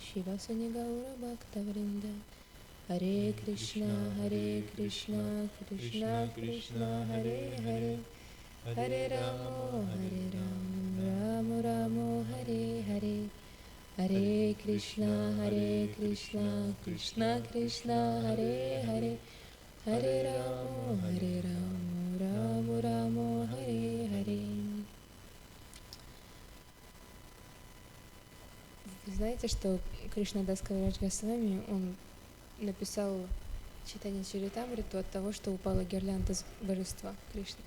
Shivasani Gaura Bhakta Vrinda. Hare Krishna, Krishna Krishna, Hare Hare. Hare Ramo, Ramo Ramo, Hare Hare. Hare Krishna, Krishna Krishna, Hare Hare. Hare Ramo, Ramo Ramo, Hare Hare. Вы знаете, что Кришнадас Кавирадж Госвами, он написал читание Чаритамриту от того, что упала гирлянда с божества Кришны.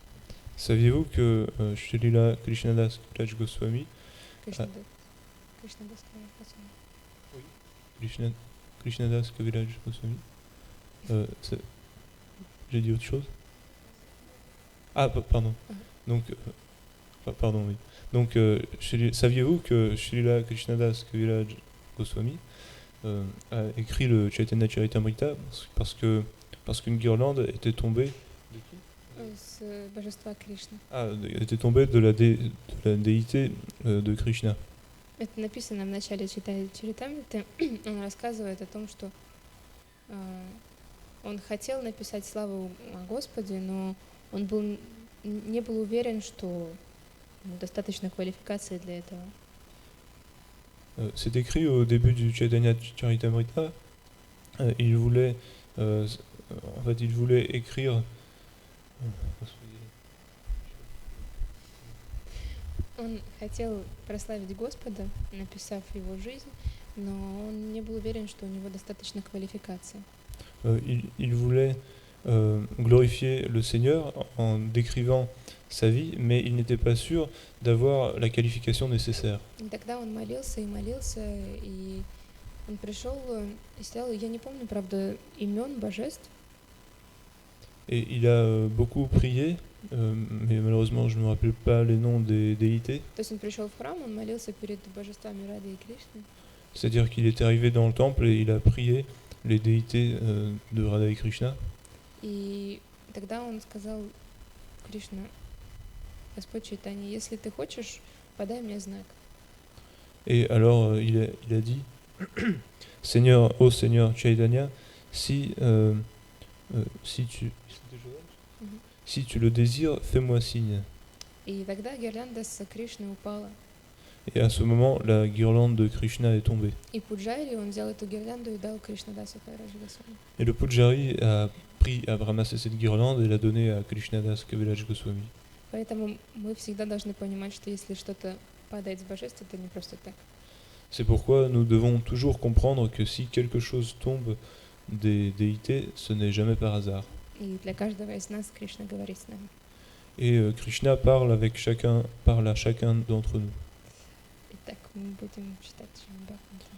Saviez-vous que Srila Krishnadas Kaviraj Goswami, Krishnadas Kaviraj Goswami, j'ai dit autre chose? Ah, pardon. Donc, pardon, oui. Donc, saviez-vous que Srila Krishnadas Kaviraj Goswami a écrit le Chaitanya Charitamrita parce qu'une guirlande était tombée était tombée de la déité de Krishna. Это написано в начале Чаритамриты. Он рассказывает о том, что он хотел написать славу о Господе, но он не был уверен, что достаточно квалификации для этого. C'est écrit au début du Chaitanya Charitamrita. Il voulait écrire. Он хотел прославить Господа, написав его жизнь, но он не был уверен, что у него достаточно квалификации. Il voulait glorifier le Seigneur en décrivant sa vie, mais il n'était pas sûr d'avoir la qualification nécessaire. И тогда он молился, и он пришел и сказал, я не помню, правда, имен божеств. Et il a beaucoup prié, mais malheureusement je ne me rappelle pas les noms des déités. То есть он пришел в храм, он молился перед божествами Рады и Кришны. C'est-à-dire qu'il est arrivé dans le temple et il a prié les déités de Radha et Krishna. И тогда он сказал, Кришна, Господь Чайтанья, если ты хочешь, подай мне знак. Et alors il a dit, Seigneur, ô Seigneur Chaitanya, si tu le désires, fais-moi signe. И тогда гирлянда с Кришны упала. Et à ce moment, la guirlande de Krishna est tombée. И Пуджари, он взял эту гирлянду и дал Кришнадасу Кавирадж Госвами. Et le Pujari a ramassé cette guirlande et l'a donnée à Krishnadas Kaviraj Goswami. Поэтому мы всегда должны понимать, что если что-то падает с божеств, это не просто так. C'est pourquoi nous devons toujours comprendre que si quelque chose tombe des déités, ce n'est jamais par hasard. И для каждого из нас Кришна говорит с нами. Et Krishna parle à chacun d'entre nous. Итак, мы будем читать Шримад Бхагаватам.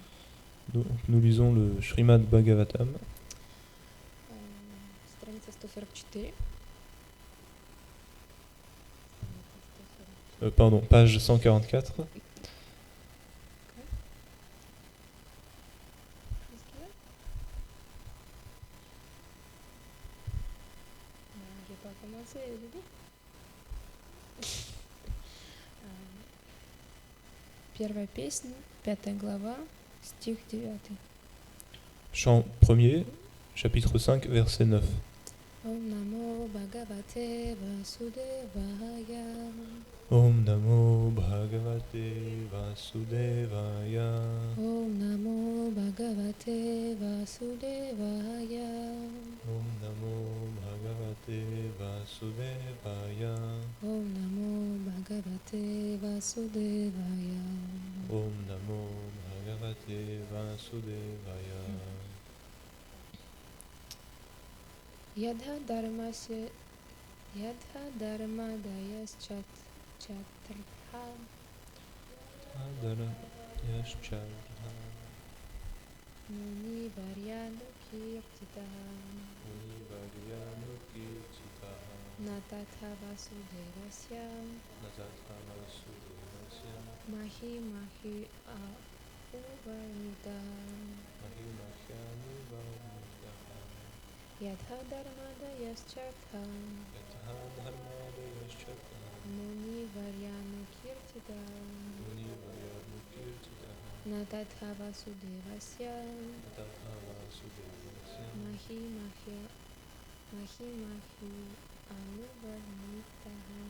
Donc, nous lisons le Srimad Bhagavatam. Страница 144. Pardon, page 144. Первая песня, 5 глава, стих 9. Chant 1er, chapitre 5, verset 9. Om Namo Bhagavate Vasudevaya. Om Namo Bhagavate Vasudevaya. Om Namo Bhagavate Vasudevaya. Om Namo Bhagavate Vasudevaya. Om Namo Bhagavate Vasudevaya. Om Namo Bhagavate Vasudevaya. Yadha dharma dayas chatrha. Adara Yaschalha. Muni varyanu kirtitaha. Muni Varyanu Kirtitaha. Natatha vasudevasya. Natatha Vasudevasya. Mahi uvarnita. Mahi Mahyanu Varnitaha. Yadha dharma dayas chatrha. Yatha Dharmada Yaschalha. Muni varyanu kirtitaha. Muni Varyanu Kirtitaha. Natatha Vasudevasya Mahi Mahi Mahi Mahi Anuvarnitaha.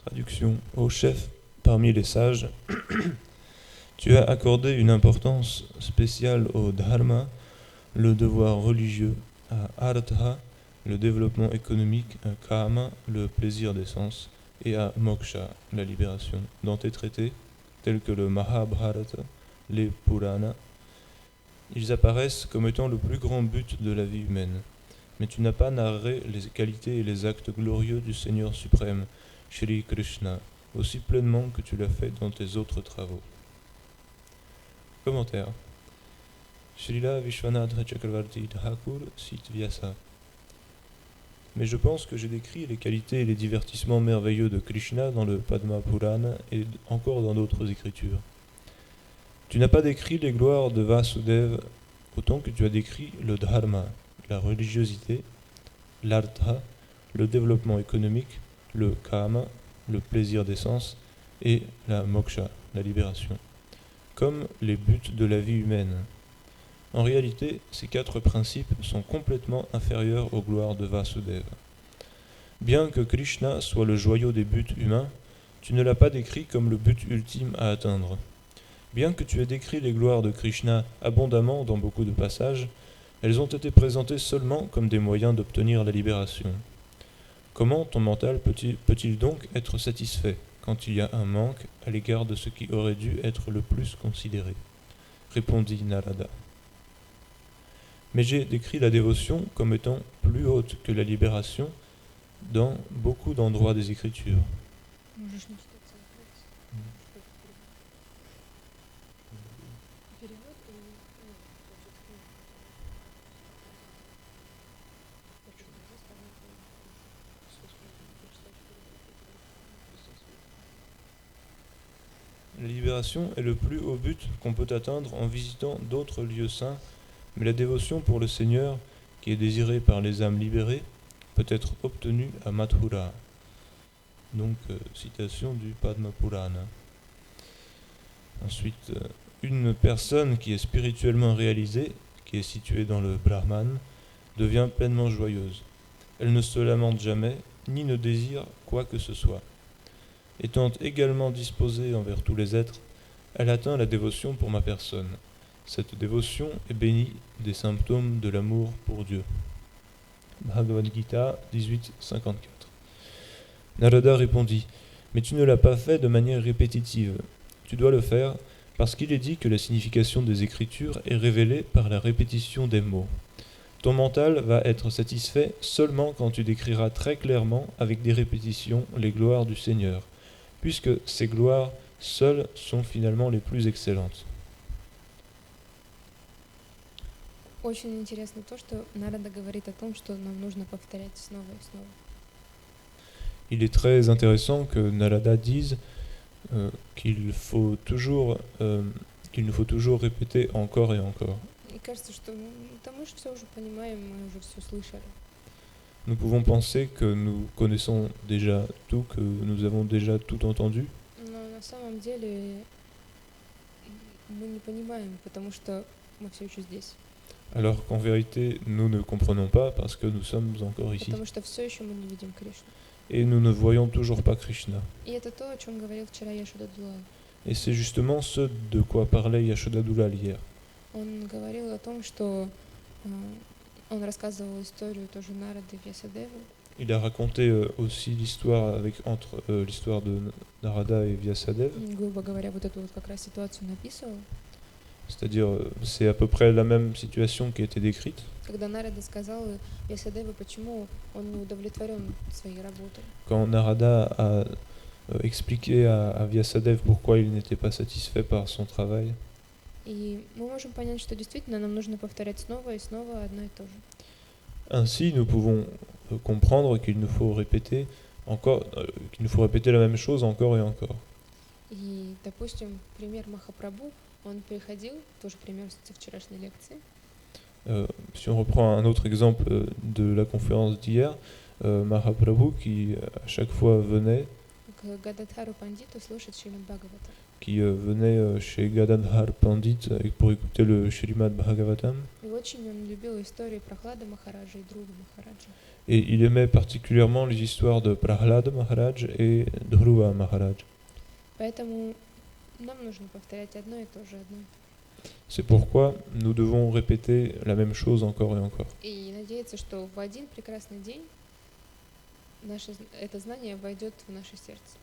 Traduction. Ô chef, parmi les sages, tu as accordé une importance spéciale au dharma, le devoir religieux, à artha, le développement économique, à kama, le plaisir des sens, et à moksha, la libération. Dans tes traités, tels que le Mahabharata, les Puranas, ils apparaissent comme étant le plus grand but de la vie humaine. Mais tu n'as pas narré les qualités et les actes glorieux du Seigneur suprême, Shri Krishna, aussi pleinement que tu l'as fait dans tes autres travaux. Commentaire. Srila Vishwanatha Chakravarti Thakur cite Vyasa. Mais je pense que j'ai décrit les qualités et les divertissements merveilleux de Krishna dans le Padma Purana et encore dans d'autres écritures. Tu n'as pas décrit les gloires de Vasudeva autant que tu as décrit le dharma, la religiosité, l'artha, le développement économique, le kama, le plaisir des sens, et la moksha, la libération, comme les buts de la vie humaine. En réalité, ces quatre principes sont complètement inférieurs aux gloires de Vasudeva. Bien que Krishna soit le joyau des buts humains, tu ne l'as pas décrit comme le but ultime à atteindre. Bien que tu aies décrit les gloires de Krishna abondamment dans beaucoup de passages, elles ont été présentées seulement comme des moyens d'obtenir la libération. Comment ton mental peut-il donc être satisfait quand il y a un manque à l'égard de ce qui aurait dû être le plus considéré ? Répondit Narada. Mais j'ai décrit la dévotion comme étant plus haute que la libération dans beaucoup d'endroits des Écritures. La libération est le plus haut but qu'on peut atteindre en visitant d'autres lieux saints, mais la dévotion pour le Seigneur, qui est désirée par les âmes libérées, peut être obtenue à Mathura. Donc, citation du Padma Purana. Ensuite, une personne qui est spirituellement réalisée, qui est située dans le Brahman, devient pleinement joyeuse. Elle ne se lamente jamais, ni ne désire quoi que ce soit. Étant également disposée envers tous les êtres, elle atteint la dévotion pour ma personne. Cette dévotion est bénie des symptômes de l'amour pour Dieu. Bhagavad Gita 18.54. Narada répondit, « Mais tu ne l'as pas fait de manière répétitive. Tu dois le faire parce qu'il est dit que la signification des Écritures est révélée par la répétition des mots. Ton mental va être satisfait seulement quand tu décriras très clairement avec des répétitions les gloires du Seigneur, puisque ces gloires seules sont finalement les plus excellentes. » Очень интересно то, что Нарада говорит о том, что нам нужно повторять снова и снова. Il est très intéressant que Narada dise qu'il faut toujours répéter encore et encore. Мне кажется, что мы же все уже понимаем, мы уже все слышали. Nous pouvons penser que nous connaissons déjà tout, que nous avons déjà tout entendu. Но на самом деле мы не понимаем, потому что мы все еще здесь. Alors qu'en vérité, nous ne comprenons pas parce que nous sommes encore ici. Потому что все еще мы не видим Кришну. Et nous ne voyons toujours pas Krishna. И это то, о чем говорил вчера Яшода Дулал. Et c'est justement ce de quoi parlait Yashoda Dulal hier. Он говорил о том, что он рассказывал историю тоже Нарады Вьясадевы. Il a raconté aussi l'histoire entre l'histoire de Narada et Vyasadeva. Грубо говоря, вот эту вот как раз ситуацию написывал. C'est-à-dire, c'est à peu près la même situation qui a été décrite. Когда Нарада сказал Вьясадеве, почему он не удовлетворен своей работой. Quand Narada a expliqué à Vyasadeva pourquoi il n'était pas satisfait par son travail. И мы можем понять, что действительно нам нужно повторять снова и снова одно и то же. Ainsi, nous pouvons comprendre qu'il nous faut répéter la même chose encore et encore. И, допустим, пример Махапрабху, он приходил, тоже пример со вчерашней лекции. Si on reprend un autre exemple de la conférence d'hier, Mahaprabhu qui à chaque fois venait, К Гададхару Пандиту слушать Шримад Бхагаватам. qui venait chez Gadadhar Pandit pour écouter le Srimad Bhagavatam. И очень он любил истории Прохлады Махараджа и Друга Махараджа. Et il aimait particulièrement les histoires de Prahlad Maharaj et Dhruva Maharaj. Поэтому нам нужно повторять одно и то же, одно и то же. C'est pourquoi nous devons répéter la même chose encore et encore. И надеяться, что в один прекрасный день это знание войдет в наше сердце.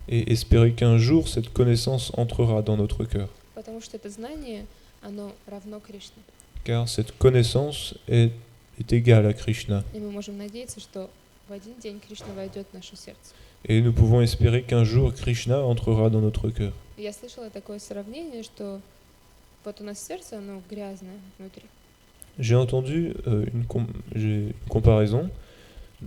Et espérer qu'un jour cette connaissance entrera dans notre cœur. Потому что это знание, оно равно Кришне. Car cette connaissance est égale à Krishna. И мы можем надеяться, что в один день Кришна войдет в наше сердце. Et nous pouvons espérer qu'un jour Krishna entrera dans notre cœur. Я слышала такое сравнение, что вот у нас сердце, оно грязное внутри. J'ai entendu une comparaison.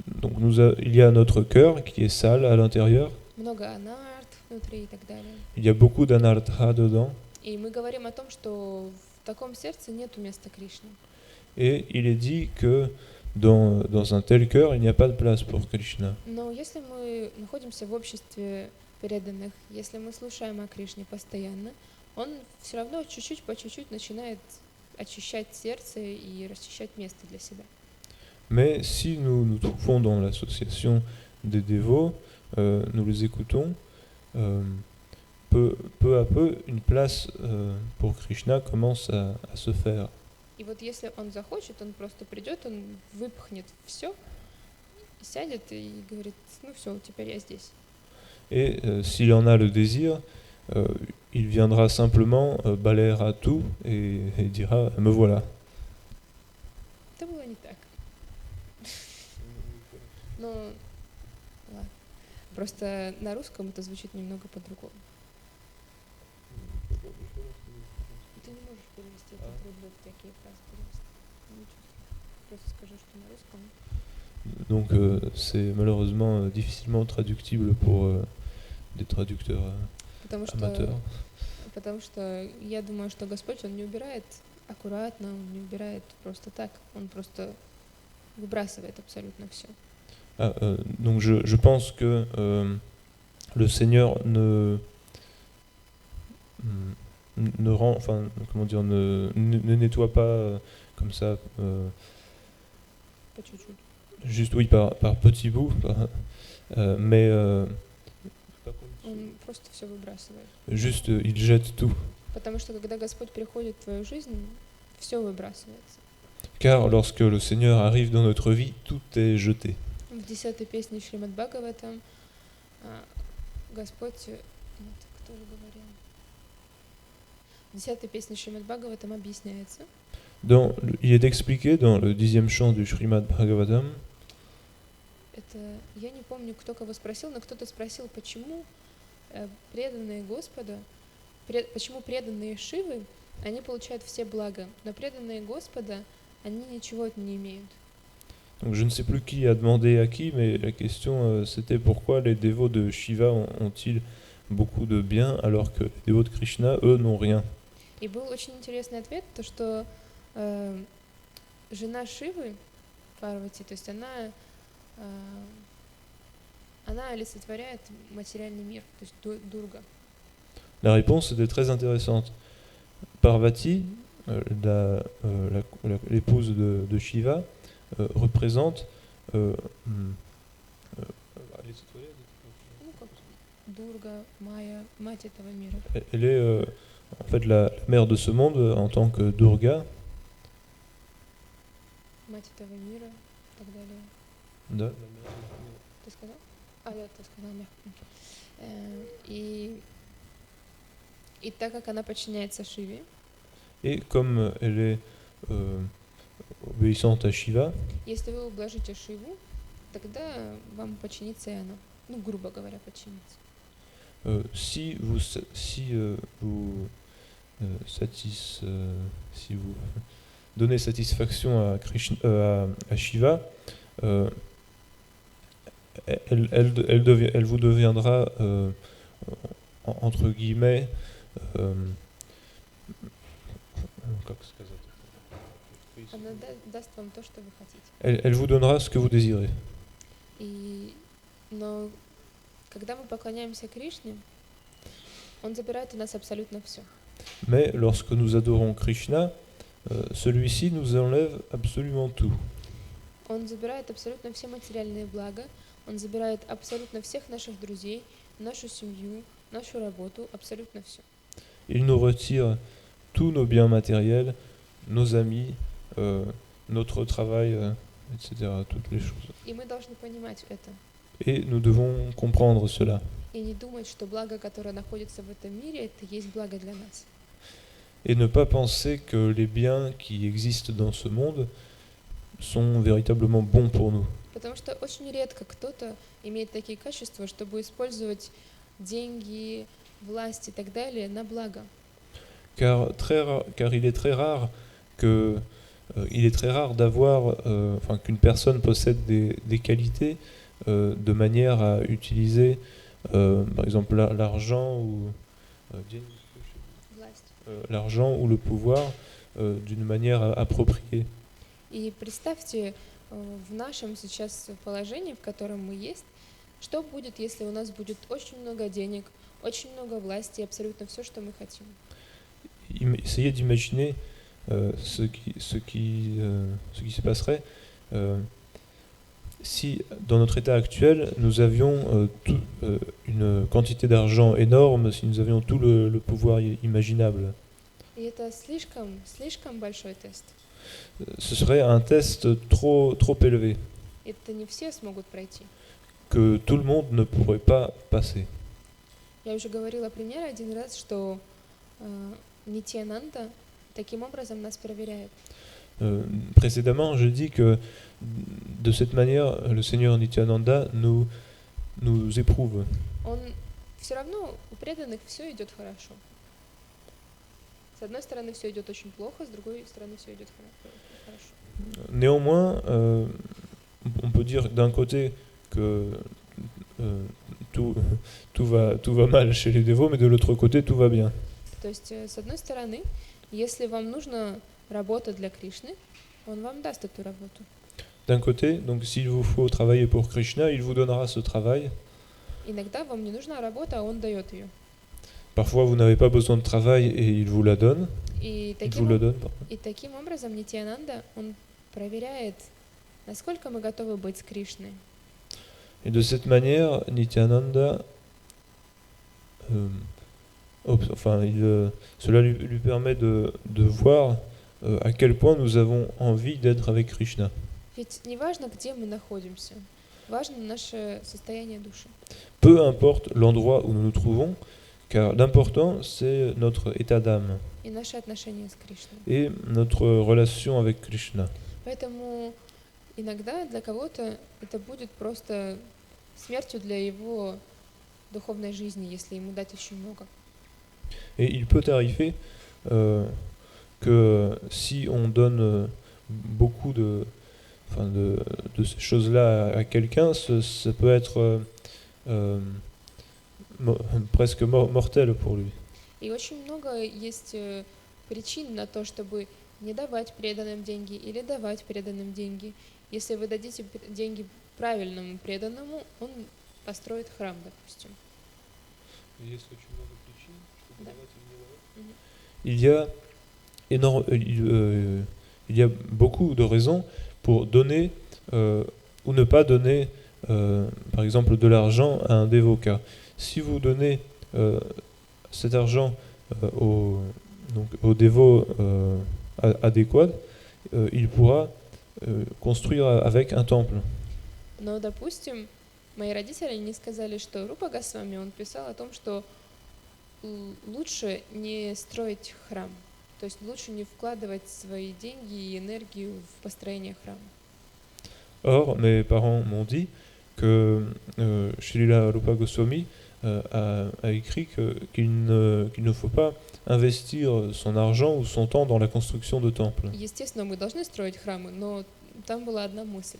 Donc il y a notre cœur qui est sale à l'intérieur. Много анарт внутри и так далее. Il y a beaucoup d'anartha dedans. И мы говорим о том, что в таком сердце нету места Кришне. Et il est dit que dans un tel cœur, il n'y a pas de place pour Krishna. Но если мы находимся в обществе преданных, если мы слушаем о Кришне постоянно, он все равно чуть-чуть по чуть-чуть начинает очищать сердце и расчищать место для себя. Mais si nous nous trouvons dans l'association des dévots, nous les écoutons, peu à peu, une place pour Krishna commence à se faire. И вот если он захочет, он просто придет, он выпахнет все, сядет и говорит, ну все, теперь я здесь. Et s'il en a le désir, il viendra simplement, balayera tout et dira « me voilà ». Это было не так. Ну, ладно. Просто на русском это звучит немного по-другому. Ты не можешь перевести, это трудно такие фразы перевести. Просто скажи, что на русском. Donc c'est malheureusement difficilement traductible pour des traducteurs amateurs. Потому что я думаю, что Господь, Он не убирает аккуратно, Он не убирает просто так, Он просто выбрасывает абсолютно все. Donc je pense que le Seigneur ne rend, enfin comment dire, ne nettoie pas comme ça. По чуть-чуть. Juste oui par petits bouts, mais Он просто все выбрасывает. Juste il jette tout. Потому что когда Господь приходит в твою жизнь, все выбрасывается. Car lorsque le Seigneur arrive dans notre vie, tout est jeté. В 10-й песне Шримад Бхагаватам Господь, кто же говорил? В 10-й песне Шримад Бхагаватам объясняется. Il est expliqué dans le 10e chant du Srimad Bhagavatam. Это, я не помню, кто кого спросил, но кто-то спросил, почему преданные Господа, почему преданные Шивы, они получают все блага, но преданные Господа, они ничего от не имеют. Donc je ne sais plus qui a demandé à qui, mais la question c'était pourquoi les dévots de Shiva ont-ils beaucoup de biens alors que les dévots de Krishna, eux, n'ont rien. И был очень интересный ответ, то что жена Шивы, Парвати, то есть она олицетворяет материальный мир, то есть Дурга. La réponse était très intéressante. Parvati, l'épouse de Shiva, représente Дурга, Майя, мать этого мира. Elle est en fait la mère de ce monde en tant que Durga, Мать этого мира и так далее. да, Ты сказал? А, да, ты сказал мягко. И так как она подчиняется Шиве, et comme elle est obéissante à Shiva, если вы ублажите Шиву, тогда вам подчинится и она. Ну, грубо говоря, подчинится. si vous si vous donnez satisfaction à Krishna, à Shiva, elle vous deviendra entre guillemets Она даст вам то, что вы хотите. elle vous donnera ce que vous désirez. Но когда мы поклоняемся Кришне, Он забирает у нас абсолютно все. Mais lorsque nous adorons Krishna, celui-ci nous enlève absolument tout. Он забирает абсолютно все материальные блага, Он забирает абсолютно всех наших друзей, нашу семью, нашу работу, абсолютно все. Il nous retire tous nos biens matériels, nos amis, notre travail, etc., toutes les choses. И мы должны понимать это. Et nous devons comprendre cela. И не думать, что благо, которое находится в этом мире, это есть благо для нас. Et ne pas penser que les biens qui existent dans ce monde sont véritablement bons pour nous. Потому что очень редко кто-то имеет такие качества, чтобы использовать деньги, власть и так далее на благо. Car il est très rare d'avoir, qu'une personne possède des qualités de manière à utiliser, par exemple, l'argent ou l'argent ou le pouvoir d'une manière appropriée. И представьте, в нашем сейчас положении, в котором мы есть, что будет, если у нас будет очень много денег, очень много власти и абсолютно все, что мы хотим. Essayez d'imaginer ce qui se passerait si, dans notre état actuel, nous avions une quantité d'argent énorme, si nous avions tout le pouvoir imaginable. И это слишком большой тест. Ce serait un test trop élevé Это не все смогут пройти. que tout le monde ne pourrait pas passer. Я уже говорила пример один раз, что Нитьянанда таким образом нас проверяет. Précédemment, je dis que de cette manière, le Seigneur Nityananda nous éprouve. Он все равно у преданных все идет хорошо. С одной стороны все идет очень плохо, с другой стороны все идет хорошо. Néanmoins, on peut dire d'un côté que tout va mal chez les dévots, mais de l'autre côté, tout va bien. То есть, с одной стороны, если вам нужна работа для Кришны, он вам даст эту работу. D'un côté, donc s'il vous faut travailler pour Krishna, il vous donnera ce travail. Иногда вам не нужна работа, а он дает ее. Parfois, vous n'avez pas besoin de travail et il vous la donne. И таким образом Нитьянанда, он проверяет, насколько мы готовы быть с Кришной. Et de cette manière, Nityananda, cela lui permet de voir à quel point nous avons envie d'être avec Krishna. Ведь не важно, где мы находимся, важно наше состояние души. Peu importe l'endroit où nous nous trouvons, car l'important c'est notre état d'âme И наши отношения с Кришной. et notre relation avec Krishna. Поэтому иногда для кого-то это будет просто смертью для его духовной жизни, если ему дать очень много. Et il peut arriver que si on donne beaucoup de ces choses-là à quelqu'un, ça peut être presque mortel pour lui. И очень много есть причин на то, чтобы не давать преданным деньги или давать преданным деньги. Если вы дадите деньги правильному преданному, он построит храм, допустим. Есть очень много причин, чтобы Да. давать или не давать. Il y a beaucoup de raisons pour donner ou ne pas donner, par exemple, de l'argent à un dévocat. Si vous donnez cet argent au dévot adéquat, il pourra construire avec un temple. Но, допустим, мои родители не сказали, что Рупа Госвами, он писал о том, что лучше не строить храм, то есть лучше не вкладывать свои деньги и энергию в построение храма. Or, mes parents m'ont dit que Srila Rupa Goswami a écrit qu'il ne faut pas investir son argent ou son temps dans la construction de temples. Естественно, мы должны строить храмы, но там была одна мысль.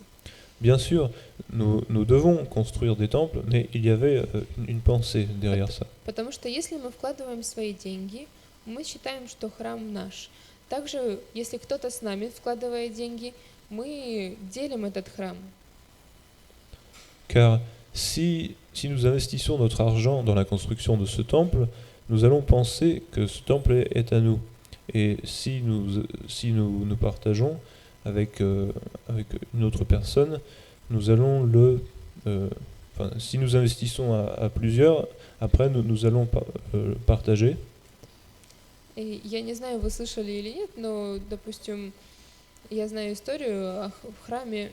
Bien sûr, nous devons construire des temples, mais il y avait une pensée derrière ça. Потому что если мы вкладываем свои деньги, мы считаем, что храм наш. Также, если кто-то с нами вкладывает деньги, мы делим этот храм. Car si nous investissons notre argent dans la construction de ce temple, nous allons penser que ce temple est à nous. Et si nous partageons avec une autre personne, nous allons si nous investissons à plusieurs, après nous allons partager. И я не знаю, вы слышали или нет, но, допустим, я знаю историю о храме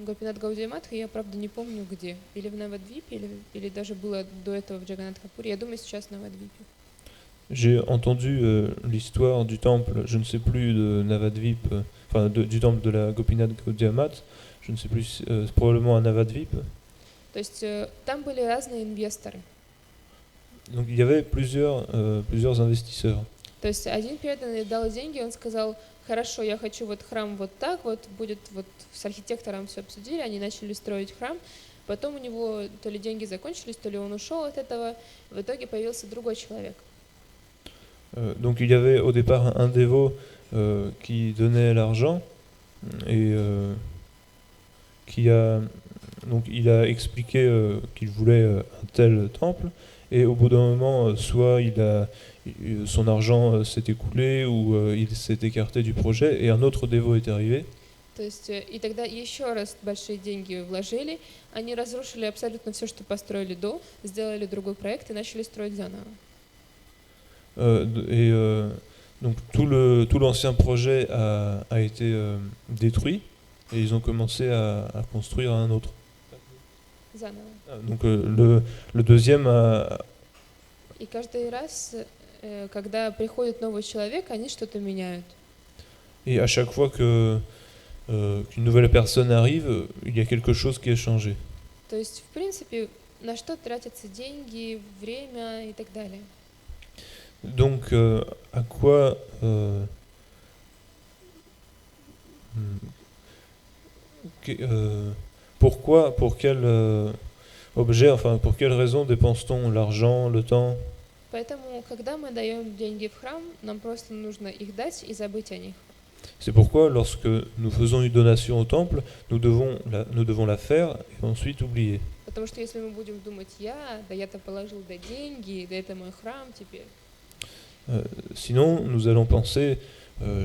Гопинат Гаудия Матха, я, правда, не помню где. Или в Навадвипе, или даже было до этого в Джаганнатхапуре. Я думаю, сейчас в Навадвипе. J'ai entendu l'histoire du temple, je ne sais plus de Navadvip, du temple de la Gopinath Gaudiya Math, je ne sais plus, probablement à Navadvip. То есть там были разные инвесторы. Donc il y avait plusieurs investisseurs. То есть один преданный дал деньги, он сказал: хорошо, я хочу вот храм вот так, вот будет вот с архитектором все обсудили, они начали строить храм, потом у него то ли деньги закончились, то ли он ушел от этого, в итоге появился другой человек. Donc il y avait au départ un dévot qui donnait l'argent et il a expliqué qu'il voulait un tel temple, et au bout d'un moment, soit son argent s'est écoulé ou il s'est écarté du projet, et un autre dévot est arrivé. То есть и тогда еще раз большие деньги вложили, они разрушили абсолютно все, что построили до, сделали другой проект и начали строить заново. Donc tout l'ancien projet a été détruit, et ils ont commencé à construire un autre. Donc le deuxième a... И каждый раз, когда приходит новый человек, они что-то меняют. Et à chaque fois qu'une nouvelle personne arrive, il y a quelque chose qui est changé. То есть, в принципе, на что тратятся деньги, время и так далее. Donc, à quoi pourquoi, pour quel objet, enfin, pour quelle raison dépense-t-on l'argent, le temps? Поэтому, когда мы даем деньги в храм, нам просто нужно их дать и забыть о них. C'est pourquoi, lorsque nous faisons une donation au temple, nous devons la faire et ensuite oublier. Потому что если мы будем думать: я-то положил деньги, да это мой храм теперь. Sinon, nous allons penser,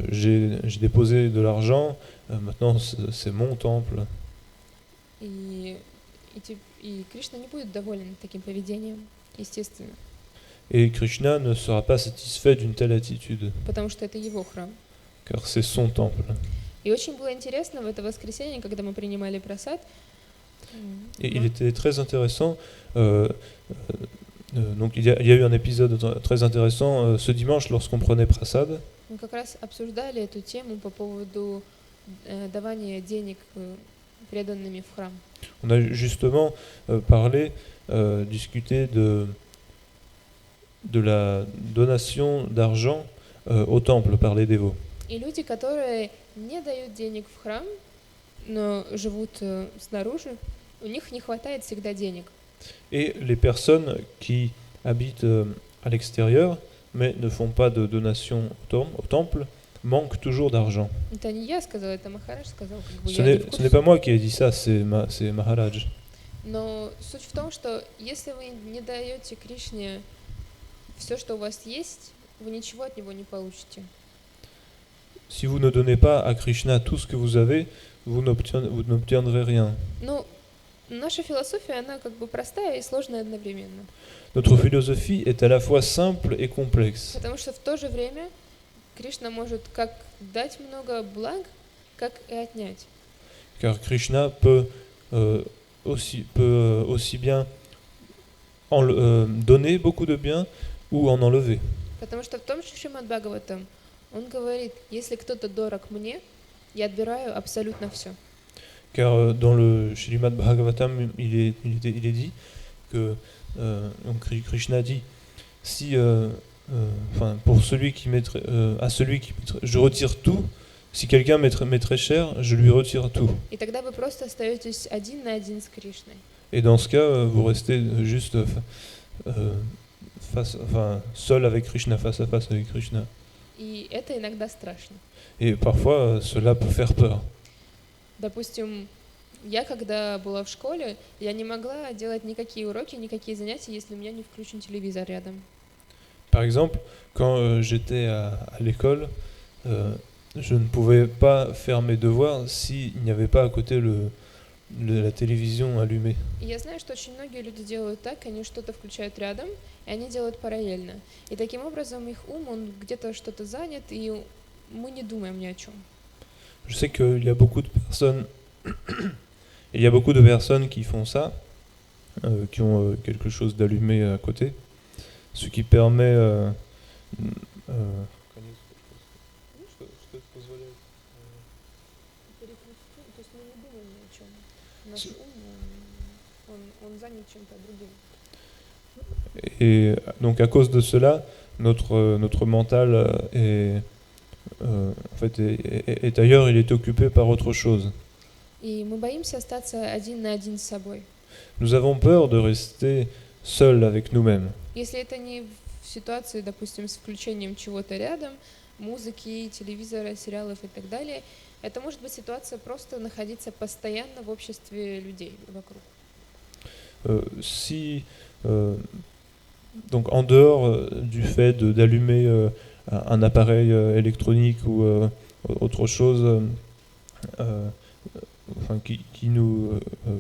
j'ai déposé de l'argent, maintenant c'est mon temple. И Кришна не будет доволен таким поведением, естественно. Et Krishna ne sera pas satisfait d'une telle attitude. Потому что это его храм. Car c'est son temple. И очень было интересно в это воскресенье, когда мы принимали прасад. Et il était très intéressant. Donc il y a eu un épisode très intéressant ce dimanche lorsqu'on prenait prasad. Мы как раз обсуждали эту тему по поводу давания денег преданными в храм. On a justement discuté de la donation d'argent au temple par les dévots. И люди, которые не дают денег в храм, но живут снаружи, у них не хватает всегда денег. Et les personnes qui habitent à l'extérieur, mais ne font pas de donation au temple, manquent toujours d'argent. Это не я сказала, это Махарадж сказал. Ce n'est pas moi qui ai dit ça, c'est Maharaj. Но суть в том, что если вы не даете Кришне все, что у вас есть, вы ничего от него не получите. Si vous ne donnez pas à Krishna tout ce que vous avez, vous n'obtiendrez rien. Ну, Наша философия, она как бы простая и сложная одновременно. Notre philosophie est à la fois simple et complexe. Потому что в то же время Кришна может как дать много благ, как и отнять. Car Krishna peut aussi bien donner beaucoup de biens ou en enlever. Потому что в том же Шримад Бхагаватам он говорит, если кто-то дорог мне, я отбираю абсолютно все. Car dans le Srimad Bhagavatam, il est dit que donc Krishna dit si pour celui qui mettrait à celui qui mettrait, je retire tout. Si quelqu'un m'est très cher, je lui retire tout. И тогда вы просто остаетесь один на один с Кришной. Et dans ce cas, vous restez juste seul avec Krishna, face à face avec Krishna. И это иногда страшно. Et parfois, cela peut faire peur. Допустим, я когда была в школе, я не могла делать никакие уроки, никакие занятия, если у меня не включен телевизор рядом. Par exemple, quand j'étais à l'école, je ne pouvais pas faire mes devoirs s'il n'y avait pas à côté la télévision allumée. И я знаю, что очень многие люди делают так, они что-то включают rядом, и они делают параллельно. И таким образом их ум, он где-то что-то занят, и мы не думаем ни о чем. Je sais qu'il y a beaucoup de personnes, qui font ça, qui ont quelque chose d'allumé à côté, ce qui permet Et donc à cause de cela, notre mental est ailleurs, il est occupé par autre chose. И мы боимся остаться один на один с собой. Nous avons peur de rester seuls avec nous-mêmes. Если это не в ситуации, допустим, с включением чего-то рядом, музыки, телевизора, сериалов и так далее, это может быть ситуация просто находиться постоянно в обществе людей вокруг. Donc en dehors du fait d'allumer un appareil électronique ou autre chose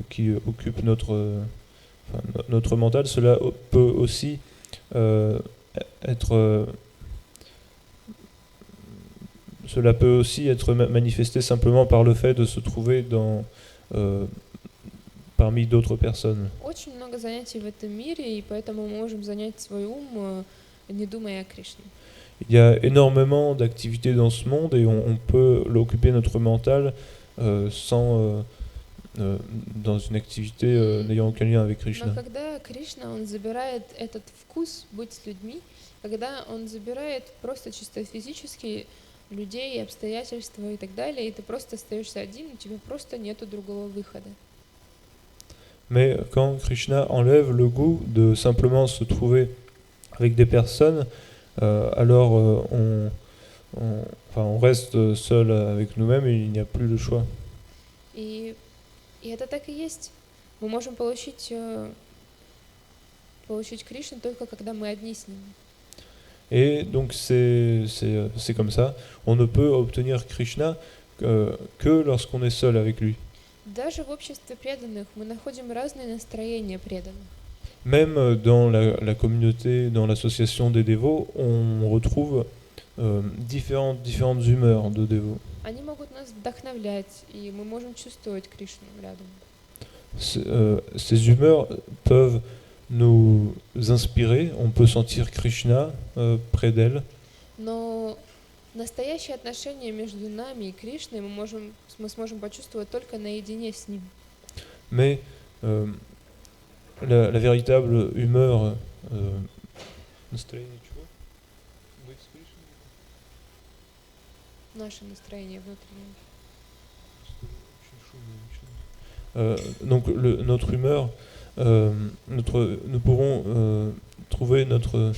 qui occupe notre mental, cela peut aussi être manifesté simplement par le fait de se trouver parmi d'autres personnes. Очень много занятий в этом мире, и поэтому мы можем занять свой ум, не думая о Кришне. Il y a énormément d'activités dans ce monde et on peut l'occuper notre mental sans dans une activité n'ayant aucun lien avec Krishna. Но когда Кришна, он забирает этот вкус быть с людьми, когда он забирает просто чисто физически людей, обстоятельства и так далее, и ты просто остаешься один, у тебя просто нету другого выхода. Mais quand Krishna enlève le goût de simplement se trouver avec des personnes, alors on reste seul avec nous-mêmes et il n'y a plus le choix. И это так и есть. Мы можем получить Кришну только когда мы одни с ним. Et donc c'est comme ça. On ne peut obtenir Krishna que lorsqu'on est seul avec lui. Даже в обществе преданных мы находим разные настроения преданных. Même dans la communauté, dans l'association des dévots, on retrouve différentes humeurs de dévots. Они могут нас вдохновлять, и мы можем чувствовать Кришну рядом. Ces humeurs peuvent nous inspirer, on peut sentir Krishna près d'elle. Но настоящее отношение между нами и Кришной мы сможем почувствовать только наедине с ним. Mais la véritable humeur Наше настроение внутреннее. Donc notre humeur, nous pourrons trouver notre...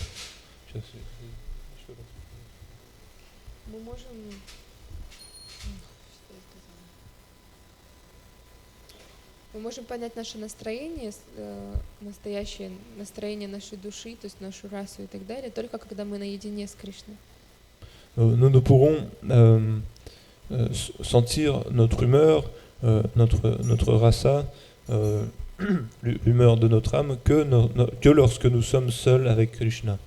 Мы можем понять наше настроение, настоящее настроение нашей души, то есть нашу расу и так далее, только когда мы наедине с Кришной. Nous pourrons sentir notre humeur, notre rasa, l'humeur de notre âme que lorsque nous sommes seuls avec Krishna.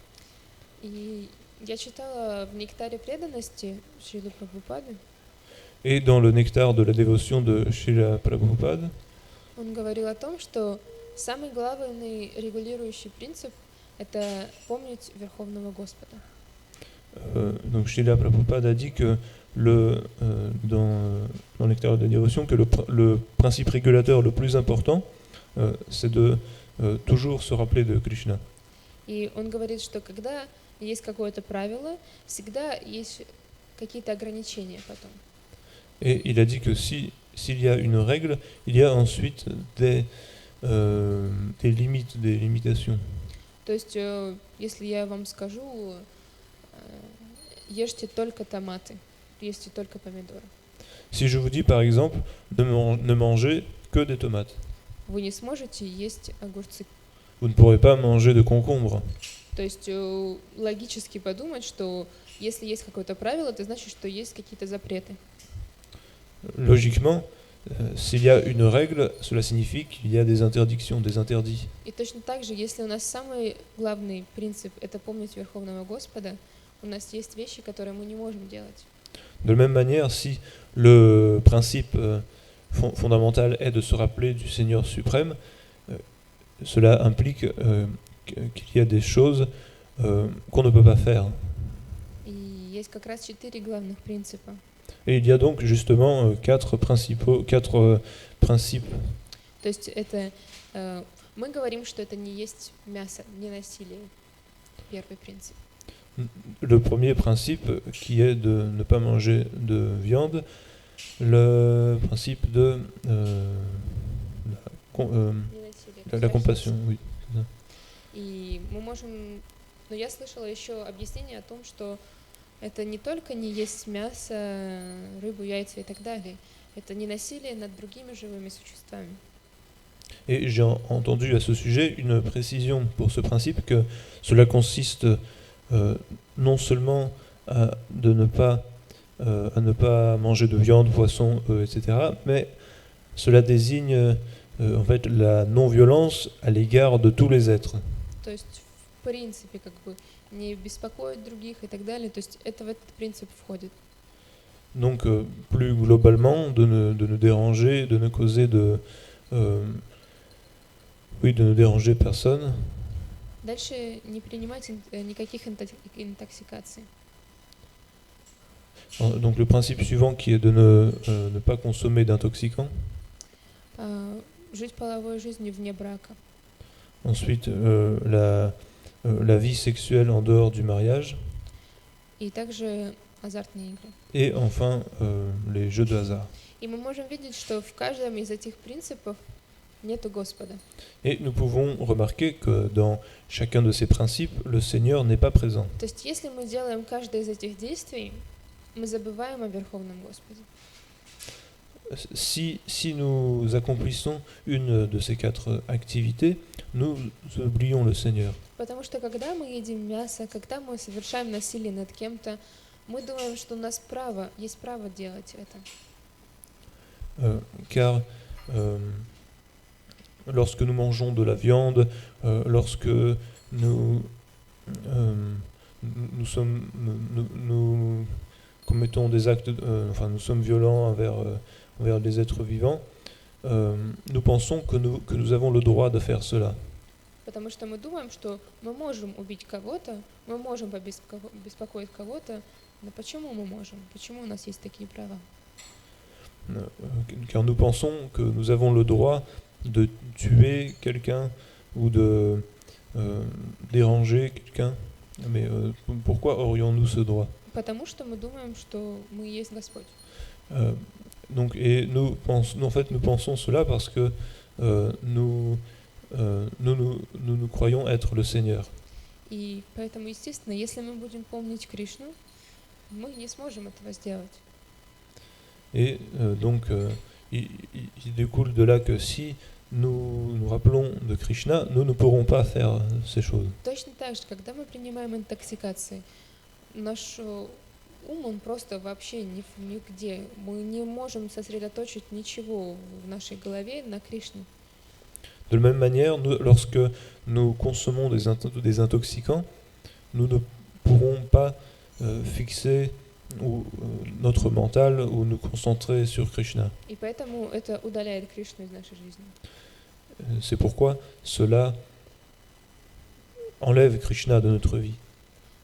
И я читала в «Нектаре преданности» Шрилы Прабхупады, Et dans le nectar de la dévotion de Srila Prabhupada, он говорил о том, что самый главный регулирующий принцип — это помнить Верховного Господа. donc Srila Prabhupada a dit que dans le nectar de la dévotion que le principe régulateur le plus important, c'est de toujours se rappeler de Krishna. И он говорит, что когда есть какое-то правило, всегда есть какие-то ограничения потом. Et il a dit que s'il y a une règle, il y a ensuite des limites, des limitations. То есть, если я вам скажу, ешьте только томаты, ешьте только помидоры, Si je vous dis par exemple, ne mangez que des tomates, вы не сможете есть огурцы. vous ne pourrez pas manger de concombres. То есть логически подумать, что если есть какое-то правило, это значит, что есть какие-то запреты. Logiquement, s'il y a une règle, cela signifie qu'il y a des interdictions, des interdits. И точно так же, если у нас самый главный принцип — это помнить Верховного Господа, у нас есть вещи, которые мы не можем делать. De la même manière, si le principe fondamental est de se rappeler du Seigneur suprême, cela implique qu'il y a des choses qu'on ne peut pas faire. И есть как раз 4 главных принципа. Et il y a donc justement quatre principes. То есть это мы говорим, что это не есть мясо, не насилие. Первый принцип. Le premier principe qui est de ne pas manger de viande, le principe de la compassion, oui. И мы можем, но я слышала еще объяснение о том, что это не только не есть мясо, рыбу, яйца и так далее. Это не насилие над другими живыми существами. Et j'ai entendu à ce sujet une précision pour ce principe que cela consiste non seulement à ne pas manger de viande, poisson, etc., mais cela désigne en fait la non-violence à l'égard de tous les êtres. То есть, в принципе, как бы не беспокоить других и так далее. То есть это в этот принцип входит. Donc, plus globalement, de ne déranger, de ne causer de ne déranger personne. Дальше не принимать никаких интоксикаций. Donc le principe suivant qui est de ne pas consommer d'intoxicants. Жить половой жизнью вне брака. Ensuite, la vie sexuelle en dehors du mariage. И также азартные игры. Et enfin, les jeux de hasard. И мы можем видеть, что в каждом из этих принципов нету Господа. Et nous pouvons remarquer que dans chacun de ces principes, le Seigneur n'est pas présent. То есть, если мы делаем каждое из этих действий, мы забываем о Верховном Господе. Si nous accomplissons une de ces quatre activités, nous oublions le Seigneur. Потому что когда мы едим мясо, когда мы совершаем насилие над кем-то, мы думаем, что у нас есть право делать это. Car lorsque nous mangeons de la viande, lorsque nous commettons des actes, nous sommes violents envers les êtres vivants, nous pensons que nous avons le droit de faire cela. Потому что мы думаем, что мы можем убить кого-то, мы можем беспокоить кого-то, но почему мы можем? Почему у нас есть такие права? Car nous pensons que nous avons le droit de tuer quelqu'un ou de déranger quelqu'un. Mais pourquoi aurions-nous ce droit? Потому что мы думаем, что мы есть Господь. Donc, et nous pensons cela parce que nous croyons être le Seigneur. И поэтому, естественно, если мы будем помнить Кришну, мы не сможем этого сделать. Et donc, il découle de là que si nous nous rappelons de Krishna, nous ne pourrons pas faire ces choses. Точно так же, когда мы принимаем интоксикации, наш ум, он просто вообще нигде. Мы не можем сосредоточить ничего в нашей голове на Кришне. De la même manière, lorsque nous consommons des intoxicants, nous ne pourrons pas fixer notre mental ou nous concentrer sur Krishna. И поэтому это удаляет Кришну из нашей жизни. C'est pourquoi cela enlève Krishna de notre vie.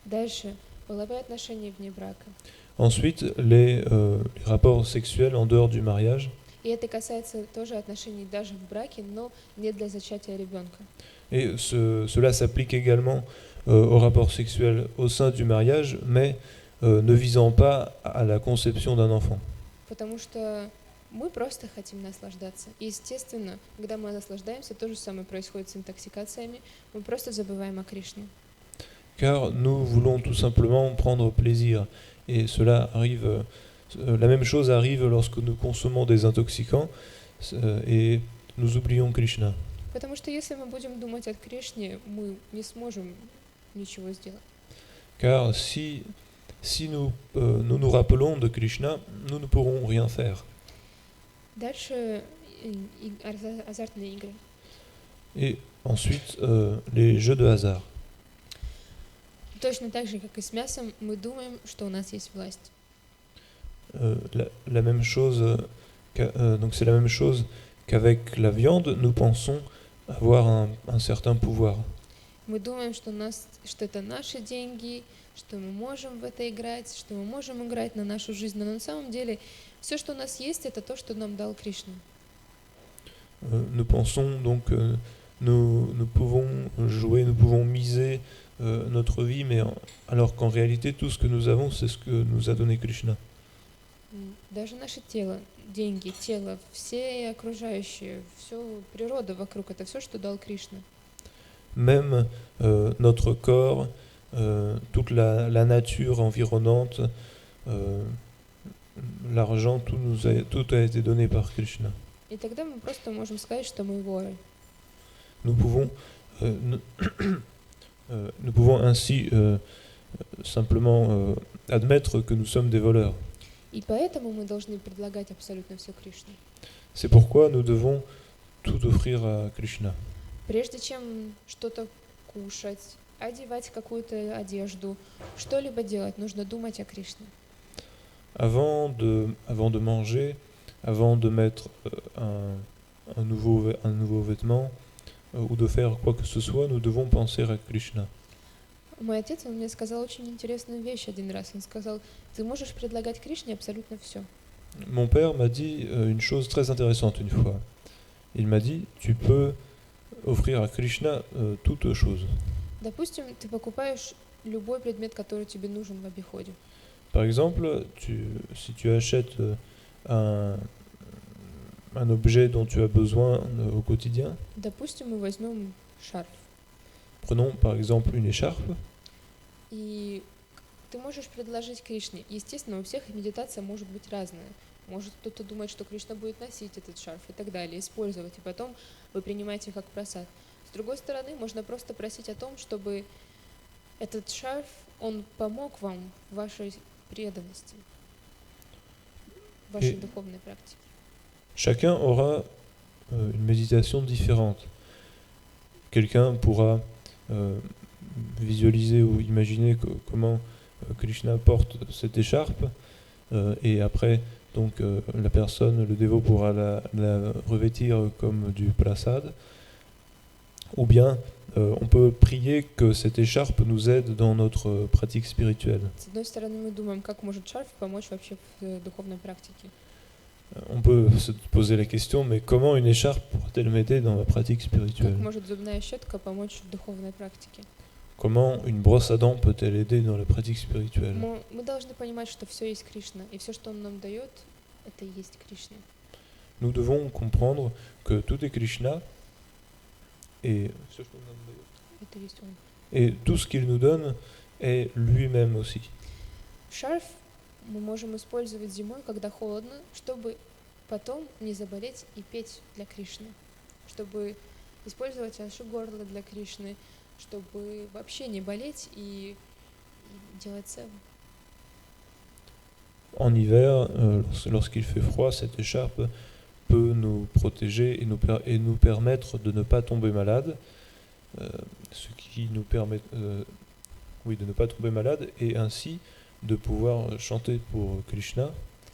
Дальше. Половые отношения вне брака. Ensuite, les rapports sexuels en dehors du mariage. И это касается тоже отношений даже в браке, но не для зачатия ребенка. Et cela s'applique également aux rapports sexuels au sein du mariage, mais ne visant pas à la conception d'un enfant. Потому что мы просто хотим наслаждаться. И, естественно, когда мы наслаждаемся, то же самое происходит с интоксикациями. Мы просто забываем о Кришне. Car nous voulons tout simplement prendre plaisir. Et cela arrive, la même chose arrive lorsque nous consommons des intoxicants et nous oublions Krishna. Потому что если мы будем думать о Кришне, мы не сможем ничего сделать. Car si nous nous rappelons de Krishna, nous ne pourrons rien faire. Дальше азартные игры. Et ensuite, les jeux de hasard. Точно так же, как и с мясом, мы думаем, что у нас есть власть. La même chose, donc c'est la même chose qu'avec la viande, nous pensons avoir un certain pouvoir. Мы думаем, что это наши деньги, что мы можем в это играть, что мы можем играть на нашу жизнь. Но на самом деле все, что у нас есть, это то, что нам дал Кришна. Nous pensons donc nous pouvons jouer, nous pouvons miser notre vie, mais alors qu'en réalité, tout ce que nous avons, c'est ce que nous a donné Krishna. Даже наше тело, деньги, тело, все окружающие, все природа вокруг, это все, что дал Кришна. Même notre corps, toute la nature environnante, l'argent, tout a été donné par Krishna. И тогда мы просто можем сказать, что мы воры. Nous pouvons ainsi simplement admettre que nous sommes des voleurs. И поэтому мы должны предлагать абсолютно все Кришне. C'est pourquoi nous devons tout offrir à Krishna. Прежде чем что-то кушать, одевать какую-то одежду, что-либо делать, нужно думать о Кришне. Avant de manger, avant de mettre un nouveau vêtement ou de faire quoi que ce soit, nous devons penser à Krishna. Мой отец, он мне сказал очень интересную вещь один раз. Он сказал, ты можешь предлагать Кришне абсолютно все. Mon père m'a dit une chose très intéressante une fois. Il m'a dit, tu peux offrir à Krishna toute chose. Допустим, ты покупаешь любой предмет, который тебе нужен в обиходе. Par exemple, si tu achètes un objet dont tu as besoin au quotidien, Допустим, мы возьмем шарф. prenons par exemple une écharpe, И ты можешь предложить Кришне. Естественно, у всех медитация может быть разная. Может кто-то думает, что Кришна будет носить этот шарф и так далее, использовать, и потом вы принимаете как просад. С другой стороны, можно просто просить о том, чтобы этот шарф, он помог вам в вашей преданности, в вашей духовной практике. Chacun aura une méditation différente. Quelqu'un pourra visualiser ou imaginer comment Krishna porte cette écharpe et après donc la personne, le dévot pourra la revêtir comme du prasad, ou bien on peut prier que cette écharpe nous aide dans notre pratique spirituelle. С одной стороны, мы думаем, как может шарф помочь вообще в духовной практике. On peut se poser la question, mais comment une écharpe pourrait-elle m'aider dans ma pratique spirituelle? Как может зубная щетка помочь в духовной практике? Comment une brosse à dents peut-elle aider dans la pratique spirituelle? Мы должны понимать, что все есть Кришна, и все, что Он нам дает, это и есть Кришна. Nous devons comprendre que tout est Krishna et Это есть Он. et tout ce qu'il nous donne est lui-même aussi. Шарф мы можем использовать зимой, когда холодно, чтобы потом не заболеть и петь для Кришны, чтобы использовать наше горло для Кришны, чтобы вообще не болеть и делать севу. En hiver, lorsqu'il fait froid, cette écharpe peut nous protéger et nous permettre de ne pas tomber malade, ce qui nous permet de ne pas tomber malade et ainsi de pouvoir chanter pour Krishna.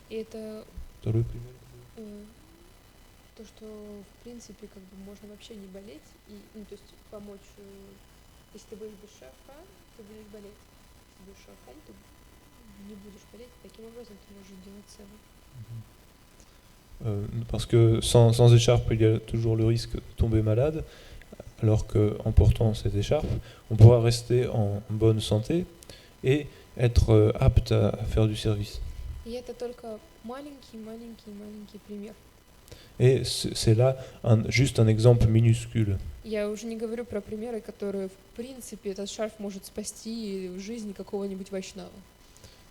И это Второй пример. то, что в принципе как бы можно вообще не болеть и, ну, то есть помочь, если ты будешь без шарфа, ты будешь болеть. Если будешь шарфом, ты не будешь болеть. Таким образом ты можешь делать севу. Parce que sans écharpe, il y a toujours le risque de tomber malade, alors qu'en portant cette écharpe, on pourra rester en bonne santé et être apte à faire du service. И это только маленький пример. Et c'est là juste un exemple minuscule. Я уже не говорю про примеры, которые, в принципе, этот шарф может спасти жизнь какого-нибудь вайшнава.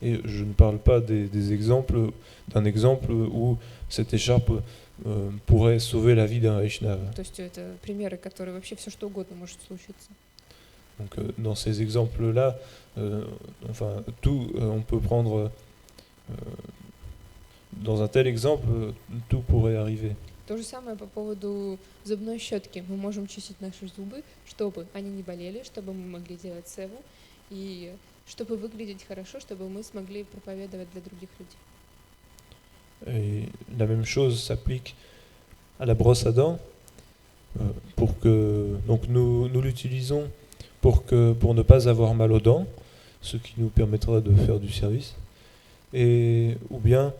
Et je ne parle pas d'un exemple où cette écharpe pourrait sauver la vie d'un Vaishnava. То есть это примеры, которые вообще все что угодно может случиться. Donc dans ces exemples-là, on peut prendre dans un tel exemple, tout pourrait arriver. То же самое по поводу зубной щетки. Мы можем чистить наши зубы, чтобы они не болели, чтобы мы могли делать севу, и чтобы выглядеть хорошо, чтобы мы смогли проповедовать для других людей. Et la même chose s'applique à la brosse à dents, pour que donc nous l'utilisons pour ne pas avoir mal aux dents, ce qui nous permettra de faire du service, et ou bien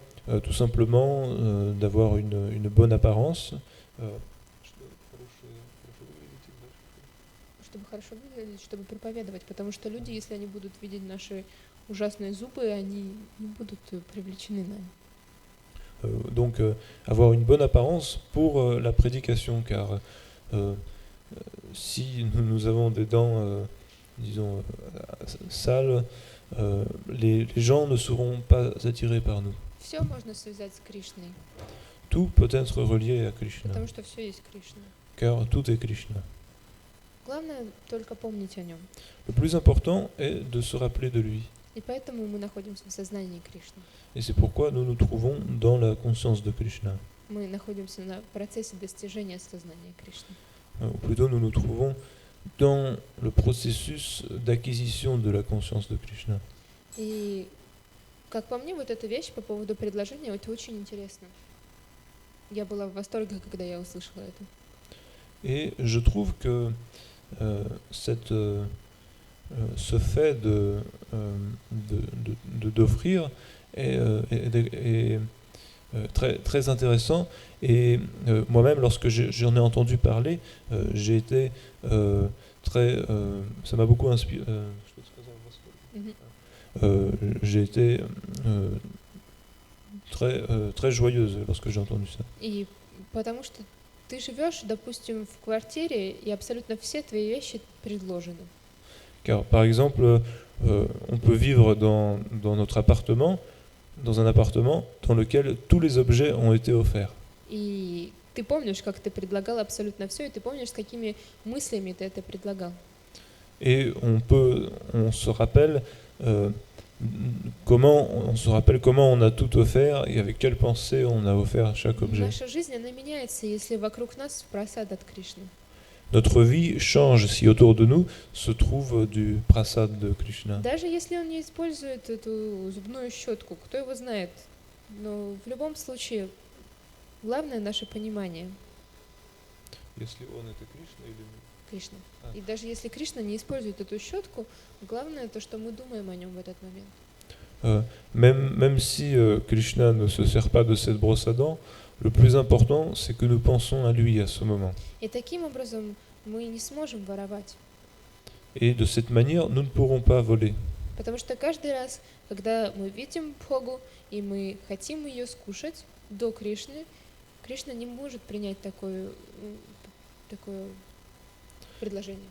tout simplement d'avoir une bonne apparence. Чтобы хорошо выглядеть, чтобы проповедовать, потому что люди, если они будут видеть наши ужасные зубы, они не будут привлечены нами. Donc avoir une bonne apparence pour la prédication, car si nous avons des dents, disons, sales, les gens ne seront pas attirés par nous. Все можно связать с Кришной. Tout peut être relié à Krishna. Потому что все есть Кришна. Car tout est Krishna. Главное только помнить о нем. Le plus important est de se rappeler de lui. И поэтому мы находимся в сознании Кришны. Et c'est pourquoi nous nous trouvons dans la conscience de Krishna. Мы находимся на процессе достижения сознания Кришны. Ou plutôt, nous nous trouvons dans le processus d'acquisition de la conscience de Krishna. И, как по мне, вот эта вещь по поводу предложения, это очень интересно. Я была в восторге, когда я услышала это. Et je trouve que ce fait d'offrir est très, très intéressant. Et moi-même, lorsque j'en ai entendu parler, j'ai été ça m'a beaucoup inspiré. J'ai été très joyeuse lorsque j'ai entendu ça. И потому что ты живешь, допустим, в квартире, и абсолютно все твои вещи предложены. Car, par exemple, on peut vivre dans notre appartement, dans un appartement dans lequel tous les objets ont été offerts. И ты помнишь, как ты предлагал абсолютно все, и ты помнишь, с какими мыслями ты это предлагал. Et on se rappelle comment on a tout offert et avec quelle pensée on a offert chaque objet. Наша жизнь, она меняется, если вокруг нас прасад от Кришны. Notre vie change si autour de nous se trouve du prasad de Krishna. Даже если он не использует эту зубную щетку, кто его знает. Но в любом случае, главное наше понимание. Если он это Кришна или Кришна. И даже если Кришна не использует эту щетку, главное то, что мы думаем о нем в этот момент. Même si Krishna ne se sert pas de cette brosse à dents, le plus important, c'est que nous pensons à lui à ce moment. И таким образом мы не сможем воровать. Et de cette manière, nous ne pourrons pas voler. Потому что каждый раз, когда мы видим Бхогу и мы хотим ее скушать до Кришны, Кришна не может принять такое предложение.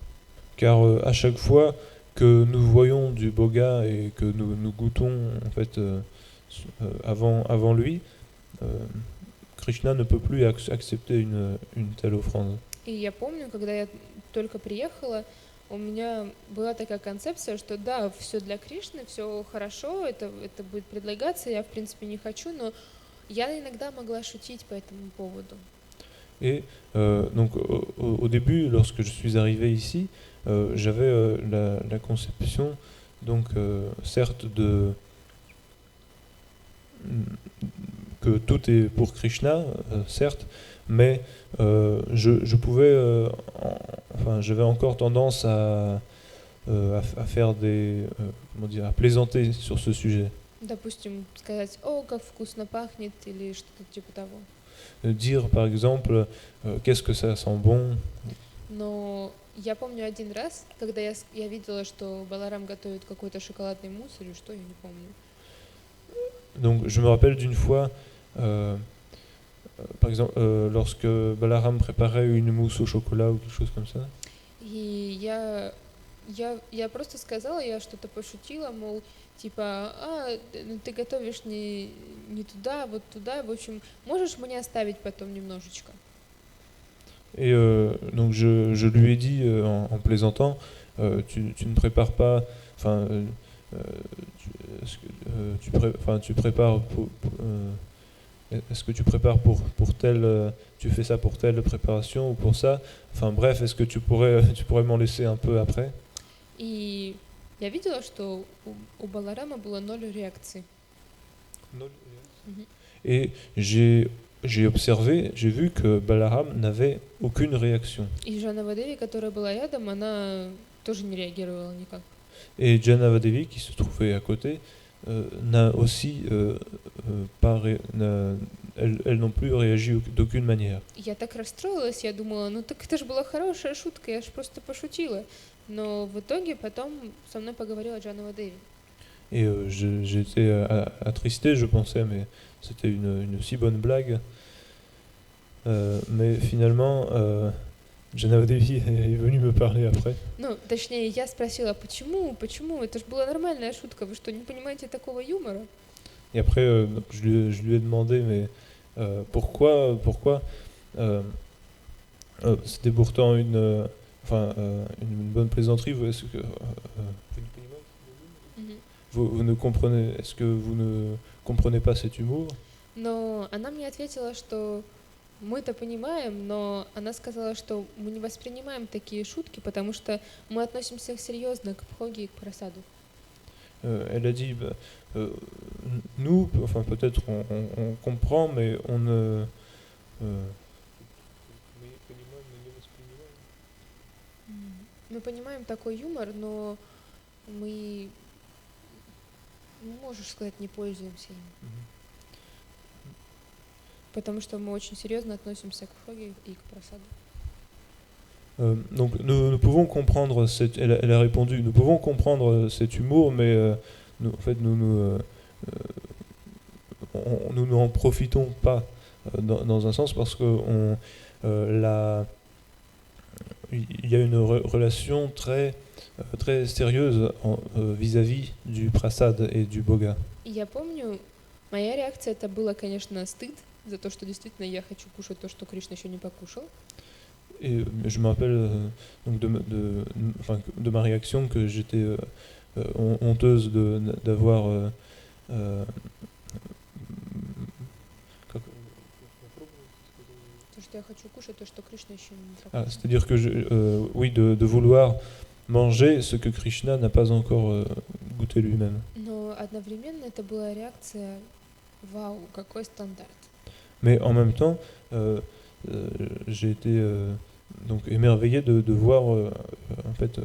Car à chaque fois que nous voyons du boga et que nous goûtons en fait avant lui, Krishna ne peut plus accepter une telle offrande. И я помню, когда я только приехала, у меня была такая концепция, что да, все для Кришны, все хорошо, это будет предлагаться, я в принципе не хочу, но я иногда могла шутить по этому поводу. Et donc au début, lorsque je suis arrivé ici, j'avais la conception, donc certes que tout est pour Krishna, certes, mais je pouvais, enfin, j'avais encore tendance à faire comment dire, à plaisanter sur ce sujet. Допустим, сказать, о, как вкусно пахнет, или что-то типа того. Dire par exemple, qu'est-ce que ça sent bon. Но я помню один раз, когда я видела, что Баларам готовит какой-то шоколадный мусс или что, я не помню. Donc je me rappelle d'une fois, par exemple, lorsque Balaram préparait une mousse au chocolat ou quelque chose comme ça. И я просто сказала, я что-то пошутила, мол, типа, ну ты готовишь не туда, вот туда, в общем, можешь мне оставить потом немножечко? Et donc je lui ai dit en plaisantant, tu ne prépares pas, enfin, tu prépares est-ce que tu prépares pour telle, tu fais ça pour telle préparation ou pour ça, enfin bref, est-ce que tu pourrais m'en laisser un peu après? И я видела, что у Баларама было 0 реакции. Et j'ai observé, j'ai vu que Balaram n'avait aucune réaction. И Жанава-деви, которая была рядом, она тоже не реагировала никак. Et Janavadevi, qui se trouvait à côté, n'a aussi elle non plus réagi d'aucune manière. Я так расстроилась, я думала, ну так это же была хорошая шутка, я же просто пошутила. Но в итоге потом со мной поговорила Джанава-деви. Et j'étais attristé, je pensais, mais c'était une si bonne blague. Mais finalement, Janavadevi est venue me parler après. Ну, точнее, я спросила, почему? Это же была нормальная шутка, вы что, не понимаете такого юмора? Et après, je lui ai demandé, mais pourquoi c'était pourtant une bonne plaisanterie. Est-ce que vous ne comprenez, est-ce que vous ne comprenez pas cet humour? Но она мне ответила, что мы это понимаем, но она сказала, что мы не воспринимаем такие шутки, потому что мы относимся серьезно к бхоги и к прасаду. Elle a dit, nous, enfin peut-être on comprend, mais on ne... Мы понимаем такой юмор, но мы, можешь сказать, не пользуемся им. Потому что мы очень серьезно относимся к бхоги и к прасаду. Donc nous pouvons comprendre, elle a répondu, nous pouvons comprendre cet humour, mais en fait nous n'en profitons pas dans un sens parce que il y a une relation très sérieuse vis-à-vis du prasad et du boga. Я помню, моя реакция это было, конечно, стыд за то, что действительно я хочу кушать то, что Кришна еще не покушал. Et je me rappelle donc de ma réaction que j'étais honteuse d'avoir c'est-à-dire que oui, de vouloir manger ce que Krishna n'a pas encore goûté lui-même. Mais en même temps, j'ai été donc émerveillé de voir en fait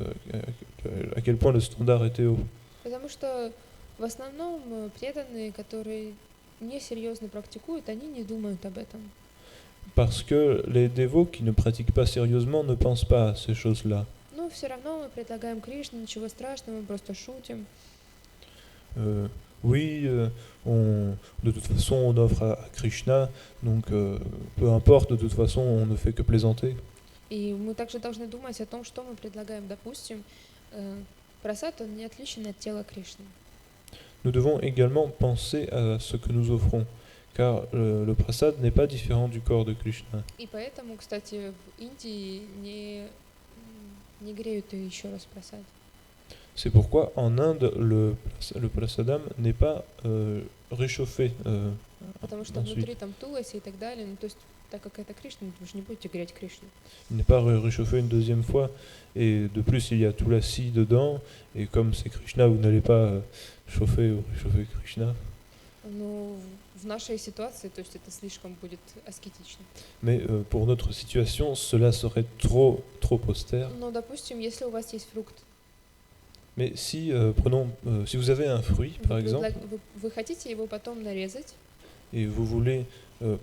à quel point le standard était haut. Потому что в основном преданные, которые несерьезно практикуют, они не думают об этом. Parce que les dévots qui ne pratiquent pas sérieusement ne pensent pas à ces choses-là. Ну, все равно мы предлагаем Кришне, ничего страшного, мы просто шутим. Oui, de toute façon, on offre à Krishna, donc peu importe, de toute façon, on ne fait que plaisanter. И мы также должны думать о том, что мы предлагаем. Допустим, прасад, он не отличен от тела Кришны. Nous devons également penser à ce que nous offrons, car le prasad n'est pas différent du corps de Krishna. И поэтому, кстати, в Индии не греют еще раз прасад. C'est pourquoi en Inde, le prasadam n'est pas réchauffé. Потому что внутри там туласи и так далее, ну то есть так как это Кришна, вы же не будете греть Кришну. Il n'est pas réchauffé une deuxième fois. Et de plus, il y a tout l'assis dedans. Et comme c'est Krishna, vous n'allez pas chauffer ou réchauffer Krishna. Ну, в нашей ситуации, то есть это слишком будет аскетично. Mais pour notre situation, cela serait trop austère. Но, допустим, если у вас есть фрукт, Mais si, si vous avez un fruit, par exemple, вы хотите его потом нарезать, et vous voulez,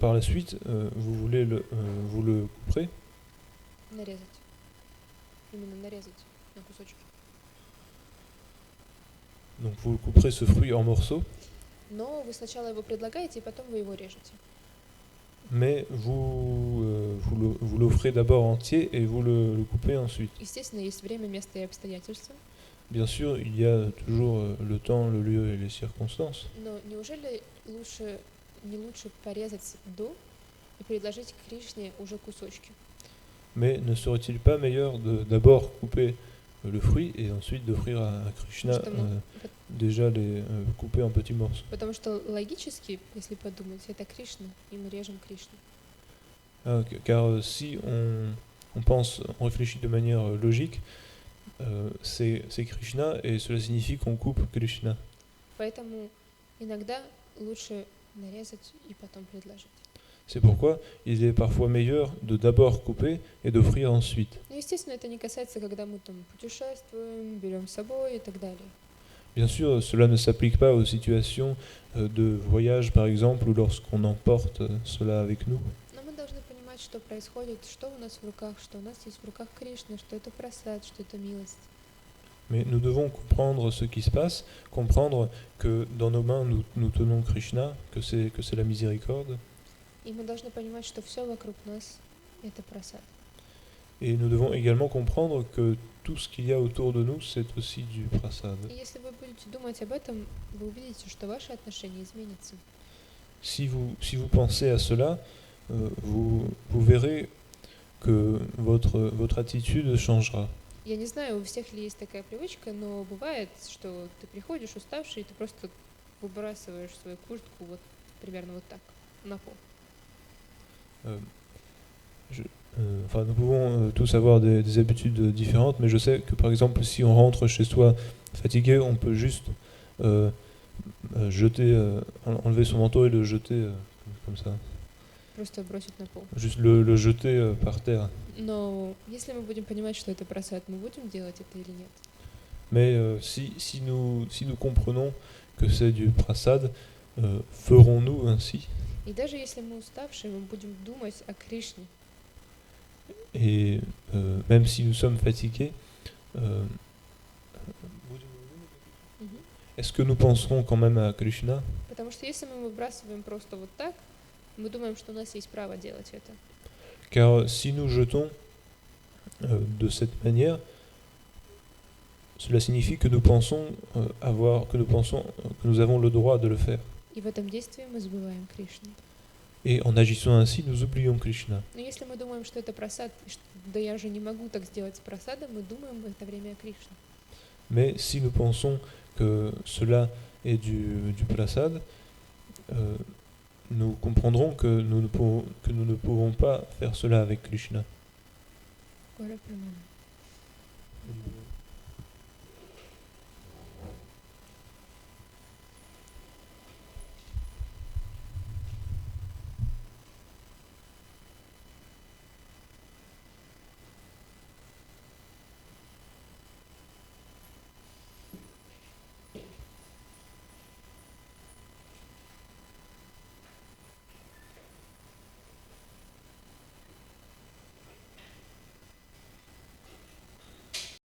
par la suite, vous voulez vous le couper, нарезать, именно нарезать на кусочки. donc vous couperez ce fruit en morceaux, Но вы сначала его предлагаете, и потом вы его rejете. mais vous l'offrez d'abord entier et vous le coupez ensuite. Естественно, есть время, место и обстоятельства. Bien sûr, il y a toujours le temps, le lieu et les circonstances. Но неужели не лучше порезать до и предложить Кришне уже кусочки? Mais ne serait-il pas meilleur de d'abord couper le fruit et ensuite d'offrir à Krishna déjà les couper en petits morceaux? Потому что логически, если подумать, это Кришна, и мы режем Кришну. Car si on pense, on réfléchit de manière logique, c'est Krishna et cela signifie qu'on coupe Krishna. Поэтому иногда лучше нарезать и потом предложить. C'est pourquoi il est parfois meilleur de d'abord couper et d'offrir ensuite. Ну, естественно, это не касается, когда мы там путешествуем, берем с собой и так далее. Bien sûr, cela ne s'applique pas aux situations de voyage, par exemple, ou lorsqu'on emporte cela avec nous. Но мы должны понимать, что происходит, что у нас в руках, что у нас есть в руках Кришна, что это прасад, что это милость. Mais nous devons comprendre ce qui se passe, comprendre que dans nos mains nous tenons Krishna, que c'est la miséricorde. И мы должны понимать, что все вокруг нас это прасад. Et nous devons également comprendre que tout ce qu'il y a autour de nous, c'est aussi du prasad. И если вы будете думать об этом, вы увидите, что ваши отношения изменятся. Si vous pensez à cela, vous verrez que votre attitude changera. Я не знаю, у всех ли есть такая привычка, но бывает, что ты приходишь уставший, и ты просто выбрасываешь свою куртку вот примерно вот так, на пол. Nous pouvons tous avoir des habitudes différentes, mais je sais que par exemple, si on rentre chez soi fatigué, on peut juste enlever son manteau et le jeter comme ça. Просто бросить на пол. Juste le jeter par terre. Но если мы будем понимать, что это просад, мы будем делать это или нет? Mais si nous comprenons que c'est du prasad, ferons-nous ainsi? И даже если мы уставшие, мы будем думать о Кришне. Et même si nous sommes fatigués, est-ce que nous penserons quand même à Krishna? Потому что если мы выбрасываем просто вот так, мы думаем, что у нас есть право делать это. Car si nous jetons de cette manière, cela signifie que nous pensons que nous avons le droit de le faire. И в этом действии мы забываем Кришну. Et en agissant ainsi, nous oublions Krishna. Но если мы думаем, что это прасад, да я же не могу так сделать с прасадом, мы думаем в это время о Кришне. Mais si nous pensons que cela est du prasad, nous comprendrons que nous ne pouvons pas faire cela avec Krishna. Гора Прамана.